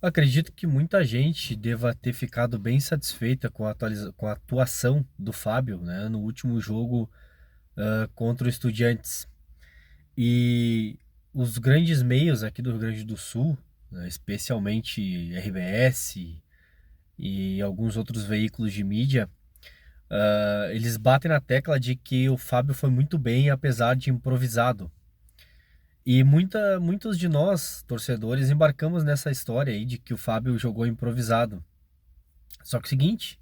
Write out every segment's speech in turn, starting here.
Acredito que muita gente deva ter ficado bem satisfeita com com a atuação do Fábio, né, no último jogo contra o Estudiantes. E os grandes meios aqui do Rio Grande do Sul, né, especialmente RBS e alguns outros veículos de mídia, eles batem na tecla de que o Fábio foi muito bem, apesar de improvisado. E muitos de nós, torcedores, embarcamos nessa história aí de que o Fábio jogou improvisado. Só que é o seguinte,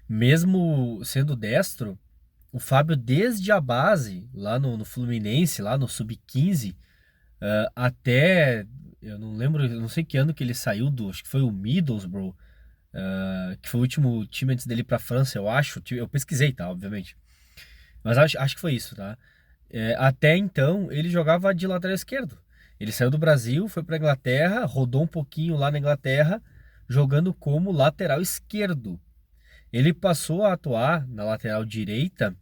mesmo sendo destro, o Fábio desde a base, lá no Fluminense, lá no Sub-15, até, eu não lembro, eu não sei que ano que ele saiu acho que foi o Middlesbrough, que foi o último time antes dele para a França, eu acho. Eu pesquisei, tá, obviamente. Mas acho que foi isso, tá? Até então, ele jogava de lateral esquerdo. Ele saiu do Brasil, foi para Inglaterra, rodou um pouquinho lá na Inglaterra, jogando como lateral esquerdo. Ele passou a atuar na lateral direita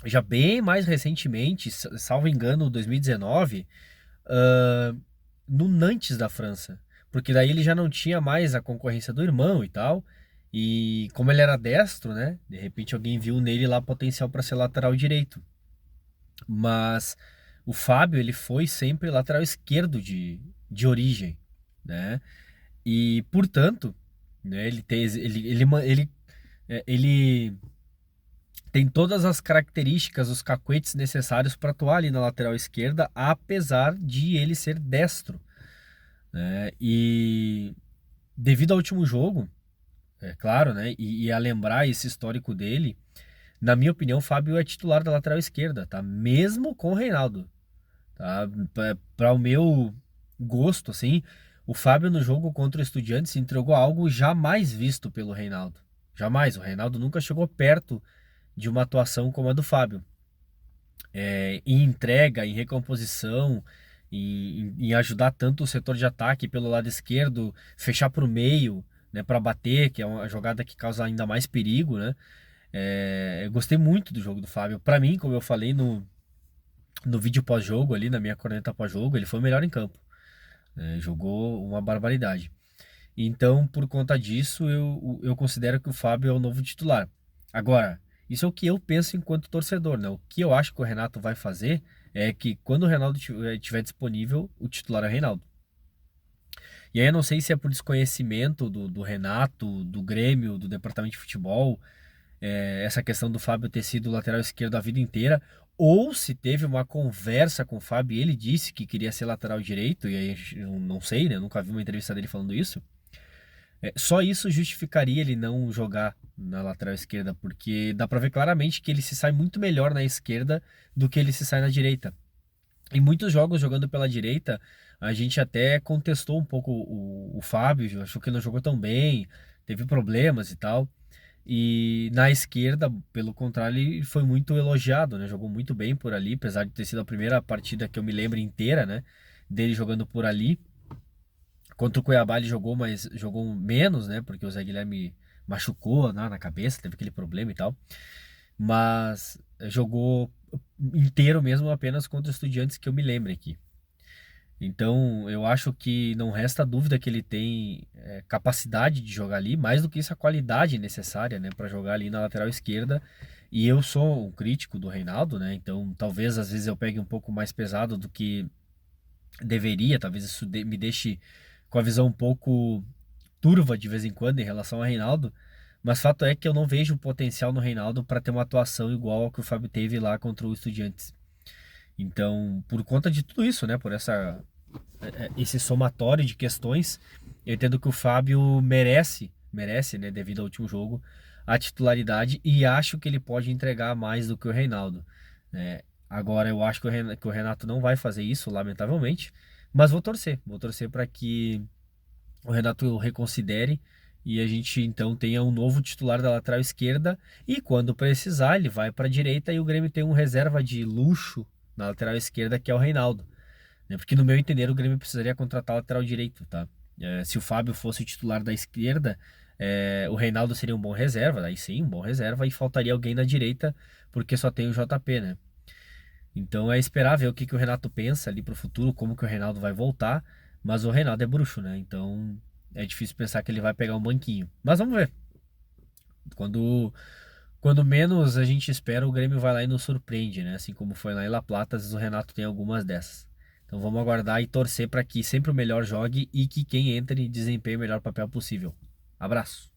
já bem mais recentemente, salvo engano, 2019, ah, no Nantes da França. Porque daí ele já não tinha mais a concorrência do irmão e tal. E como ele era destro, né? De repente alguém viu nele lá potencial para ser lateral direito. Mas o Fábio, ele foi sempre lateral esquerdo de origem, né? E, portanto, né, ele tem todas as características, os cacuetes necessários para atuar ali na lateral esquerda, apesar de ele ser destro, né? E devido ao último jogo, é claro, né? E a lembrar esse histórico dele, na minha opinião, o Fábio é titular da lateral esquerda, tá? Mesmo com o Reinaldo, tá? Para o meu gosto, assim, o Fábio no jogo contra o Estudiantes entregou algo jamais visto pelo Reinaldo. Jamais. O Reinaldo nunca chegou perto de uma atuação como a do Fábio. Em entrega, em recomposição, em ajudar tanto o setor de ataque pelo lado esquerdo, fechar para o meio, né, para bater, que é uma jogada que causa ainda mais perigo, né? Eu gostei muito do jogo do Fábio. Para mim, como eu falei no vídeo pós-jogo ali, na minha corneta pós-jogo, ele foi o melhor em campo. Jogou uma barbaridade. Então, por conta disso, eu considero que o Fábio é o novo titular. Agora, isso é o que eu penso enquanto torcedor, né? O que eu acho que o Renato vai fazer é que quando o Reinaldo estiver disponível, o titular é o Reinaldo. E aí eu não sei se é por desconhecimento do Renato, do Grêmio, do departamento de futebol, essa questão do Fábio ter sido lateral esquerdo a vida inteira, ou se teve uma conversa com o Fábio e ele disse que queria ser lateral direito, e aí eu não sei, né? Eu nunca vi uma entrevista dele falando isso. Só isso justificaria ele não jogar na lateral esquerda, porque dá pra ver claramente que ele se sai muito melhor na esquerda do que ele se sai na direita. Em muitos jogos jogando pela direita, a gente até contestou um pouco o Fábio, achou que ele não jogou tão bem, teve problemas e tal. E na esquerda, pelo contrário, ele foi muito elogiado, né? Jogou muito bem por ali, apesar de ter sido a primeira partida que eu me lembro inteira, né? Dele jogando por ali. Contra o Cuiabá ele jogou, mas jogou menos, né? Porque o Zé Guilherme machucou, né, na cabeça, teve aquele problema e tal. Mas jogou inteiro mesmo apenas contra Estudiantes que eu me lembre aqui. Então eu acho que não resta dúvida que ele tem capacidade de jogar ali, mais do que isso, a qualidade necessária, né, para jogar ali na lateral esquerda. E eu sou um crítico do Reinaldo, né? Então talvez às vezes eu pegue um pouco mais pesado do que deveria, talvez isso me deixe com a visão um pouco turva de vez em quando em relação ao Reinaldo, mas fato é que eu não vejo potencial no Reinaldo para ter uma atuação igual ao que o Fábio teve lá contra o Estudiantes. Então, por conta de tudo isso, né, por esse somatório de questões, eu entendo que o Fábio merece, né, devido ao último jogo, a titularidade e acho que ele pode entregar mais do que o Reinaldo, né? Agora eu acho que que o Renato não vai fazer isso, lamentavelmente, mas vou torcer para que o Renato reconsidere e a gente então tenha um novo titular da lateral esquerda e quando precisar ele vai para a direita e o Grêmio tem um reserva de luxo na lateral esquerda que é o Reinaldo, né? Porque no meu entender o Grêmio precisaria contratar o lateral direito, tá? Se o Fábio fosse o titular da esquerda, o Reinaldo seria um bom reserva, daí sim, um bom reserva e faltaria alguém na direita porque só tem o JP, né? Então é esperar ver o que o Renato pensa ali pro futuro, como que o Reinaldo vai voltar, mas o Reinaldo é bruxo, né? Então é difícil pensar que ele vai pegar um banquinho. Mas vamos ver. Quando, quando menos a gente espera, o Grêmio vai lá e nos surpreende, né? Assim como foi lá em La Plata, às vezes o Renato tem algumas dessas. Então vamos aguardar e torcer para que sempre o melhor jogue e que quem entre desempenhe o melhor papel possível. Abraço.